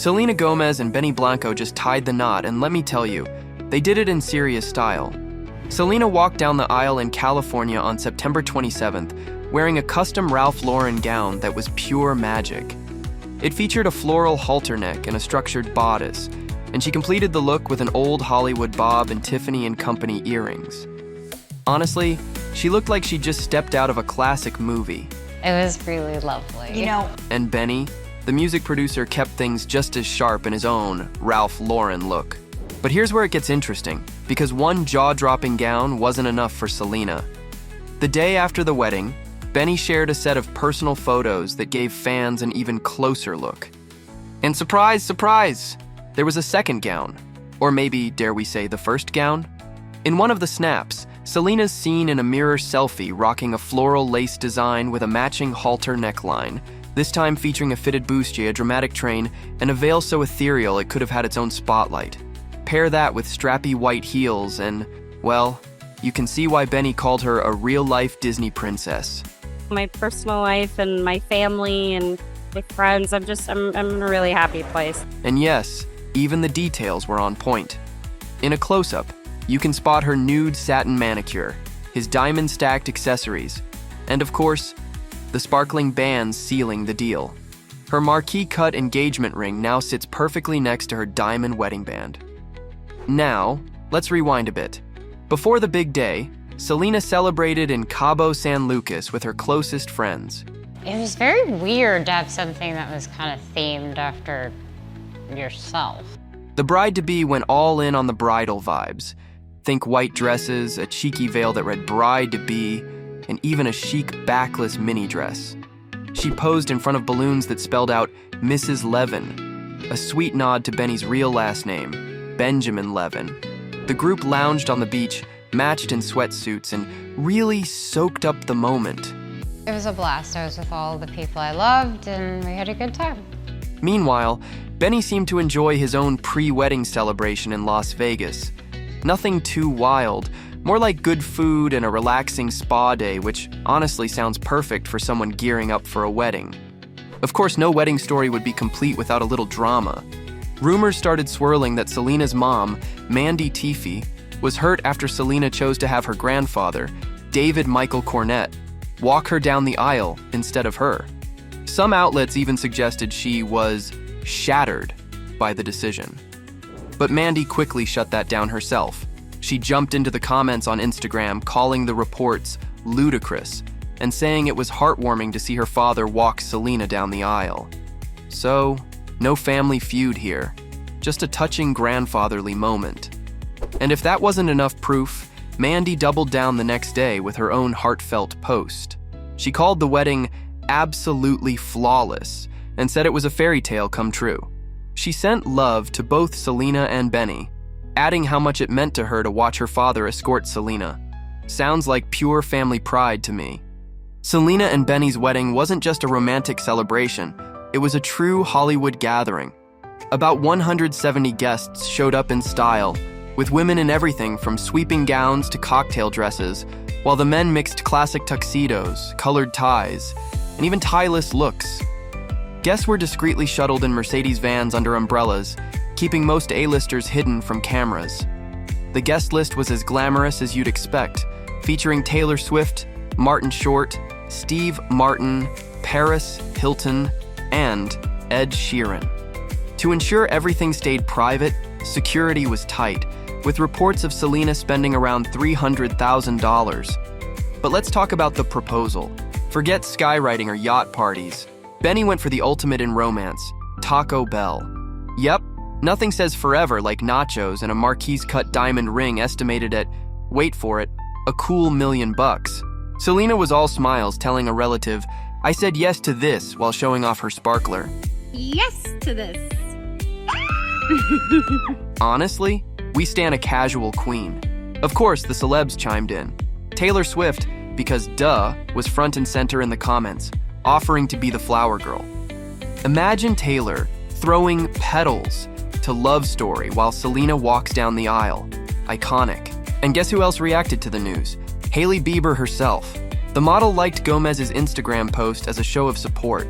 Selena Gomez and Benny Blanco just tied the knot, and let me tell you, they did it in serious style. Selena walked down the aisle in California on September 27th, wearing a custom Ralph Lauren gown that was pure magic. It featured a floral halter neck and a structured bodice, and she completed the look with an old Hollywood bob and Tiffany & Company earrings. Honestly, she looked like she just stepped out of a classic movie. It was really lovely. And Benny, the music producer, kept things just as sharp in his own Ralph Lauren look. But here's where it gets interesting, because one jaw-dropping gown wasn't enough for Selena. The day after the wedding, Benny shared a set of personal photos that gave fans an even closer look. And surprise, surprise, there was a second gown. Or maybe, dare we say, the first gown? In one of the snaps, Selena's seen in a mirror selfie rocking a floral lace design with a matching halter neckline, this time featuring a fitted bustier, a dramatic train, and a veil so ethereal it could have had its own spotlight. Pair that with strappy white heels and, well, you can see why Benny called her a real-life Disney princess. My personal life and my family and my friends, I'm in a really happy place. And yes, even the details were on point. In a close-up, you can spot her nude satin manicure, his diamond-stacked accessories, and of course, the sparkling bands sealing the deal. Her marquee-cut engagement ring now sits perfectly next to her diamond wedding band. Now, let's rewind a bit. Before the big day, Selena celebrated in Cabo San Lucas with her closest friends. It was very weird to have something that was kind of themed after yourself. The bride-to-be went all in on the bridal vibes. Think white dresses, a cheeky veil that read bride-to-be, and even a chic backless mini dress. She posed in front of balloons that spelled out Mrs. Levin, a sweet nod to Benny's real last name, Benjamin Levin. The group lounged on the beach, matched in sweatsuits, and really soaked up the moment. It was a blast. I was with all the people I loved, and we had a good time. Meanwhile, Benny seemed to enjoy his own pre-wedding celebration in Las Vegas. Nothing too wild, more like good food and a relaxing spa day, which honestly sounds perfect for someone gearing up for a wedding. Of course, no wedding story would be complete without a little drama. Rumors started swirling that Selena's mom, Mandy Teefey, was hurt after Selena chose to have her grandfather, David Michael Cornett, walk her down the aisle instead of her. Some outlets even suggested she was shattered by the decision. But Mandy quickly shut that down herself. She jumped into the comments on Instagram, calling the reports ludicrous and saying it was heartwarming to see her father walk Selena down the aisle. So, no family feud here, just a touching grandfatherly moment. And if that wasn't enough proof, Mandy doubled down the next day with her own heartfelt post. She called the wedding absolutely flawless and said it was a fairy tale come true. She sent love to both Selena and Benny, adding how much it meant to her to watch her father escort Selena. Sounds like pure family pride to me. Selena and Benny's wedding wasn't just a romantic celebration, it was a true Hollywood gathering. About 170 guests showed up in style, with women in everything from sweeping gowns to cocktail dresses, while the men mixed classic tuxedos, colored ties, and even tie-less looks. Guests were discreetly shuttled in Mercedes vans under umbrellas, keeping most A-listers hidden from cameras. The guest list was as glamorous as you'd expect, featuring Taylor Swift, Martin Short, Steve Martin, Paris Hilton, and Ed Sheeran. To ensure everything stayed private, security was tight, with reports of Selena spending around $300,000. But let's talk about the proposal. Forget skywriting or yacht parties. Benny went for the ultimate in romance, Taco Bell. Yep, nothing says forever like nachos and a Marquise-cut diamond ring estimated at, wait for it, a cool $1 million. Selena was all smiles, telling a relative, "I said yes to this," while showing off her sparkler. Yes to this. Honestly, we stan a casual queen. Of course, the celebs chimed in. Taylor Swift, because duh, was front and center in the comments, offering to be the flower girl. Imagine Taylor throwing petals to Love Story while Selena walks down the aisle. Iconic. And guess who else reacted to the news? Hailey Bieber herself. The model liked Gomez's Instagram post as a show of support.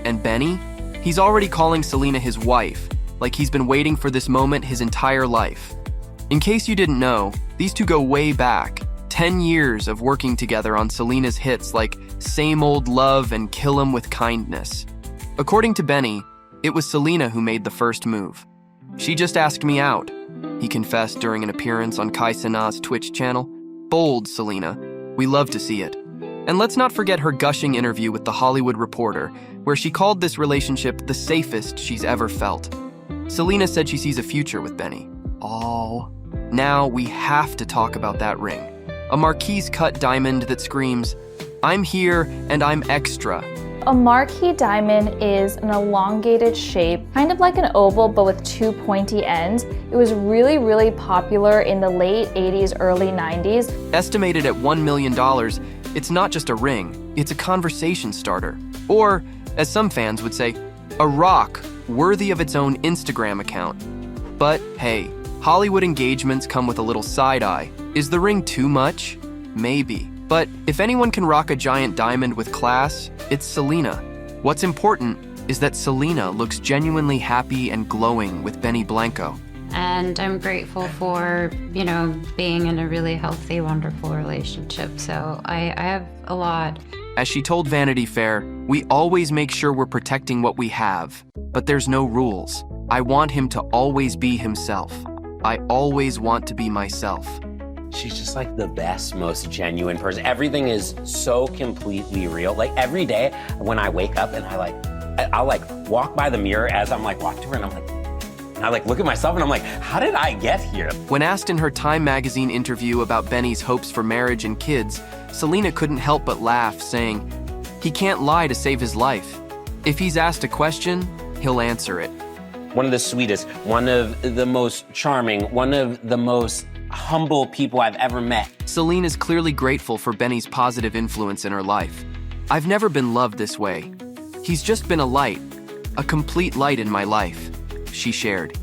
And Benny? He's already calling Selena his wife, like he's been waiting for this moment his entire life. In case you didn't know, these two go way back, 10 years of working together on Selena's hits like Same Old Love and Kill 'Em With Kindness. According to Benny, it was Selena who made the first move. She just asked me out, he confessed during an appearance on Kai Cenat's Twitch channel. Bold, Selena. We love to see it. And let's not forget her gushing interview with The Hollywood Reporter, where she called this relationship the safest she's ever felt. Selena said she sees a future with Benny. Oh. Now we have to talk about that ring. A marquise-cut diamond that screams, "I'm here and I'm extra." A marquise diamond is an elongated shape, kind of like an oval but with two pointy ends. It was really popular in the late 80s, early 90s. Estimated at $1 million, it's not just a ring, it's a conversation starter. Or, as some fans would say, a rock worthy of its own Instagram account. But hey, Hollywood engagements come with a little side-eye. Is the ring too much? Maybe. But if anyone can rock a giant diamond with class, it's Selena. What's important is that Selena looks genuinely happy and glowing with Benny Blanco. And I'm grateful for, being in a really healthy, wonderful relationship. So I have a lot. As she told Vanity Fair, we always make sure we're protecting what we have, but there's no rules. I want him to always be himself. I always want to be myself. She's just like the best, most genuine person. Everything is so completely real. Like every day when I wake up and I'll walk by the mirror as I'm walking to her and I look at myself and I'm like, how did I get here? When asked in her Time magazine interview about Benny's hopes for marriage and kids, Selena couldn't help but laugh, saying, he can't lie to save his life. If he's asked a question, he'll answer it. One of the sweetest, one of the most charming, one of the most humble people I've ever met. Selena's clearly grateful for Benny's positive influence in her life. I've never been loved this way. He's just been a light, a complete light in my life, she shared.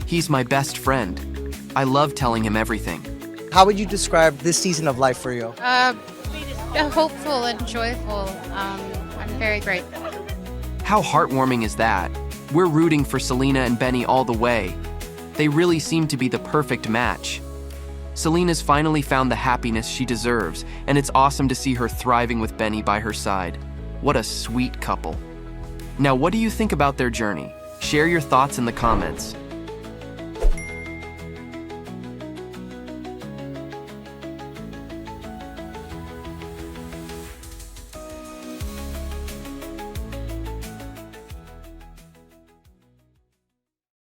He's my best friend. I love telling him everything. How would you describe this season of life for you? Hopeful and joyful. I'm very grateful. How heartwarming is that? We're rooting for Selena and Benny all the way. They really seem to be the perfect match. Selena's finally found the happiness she deserves, and it's awesome to see her thriving with Benny by her side. What a sweet couple. Now, what do you think about their journey? Share your thoughts in the comments.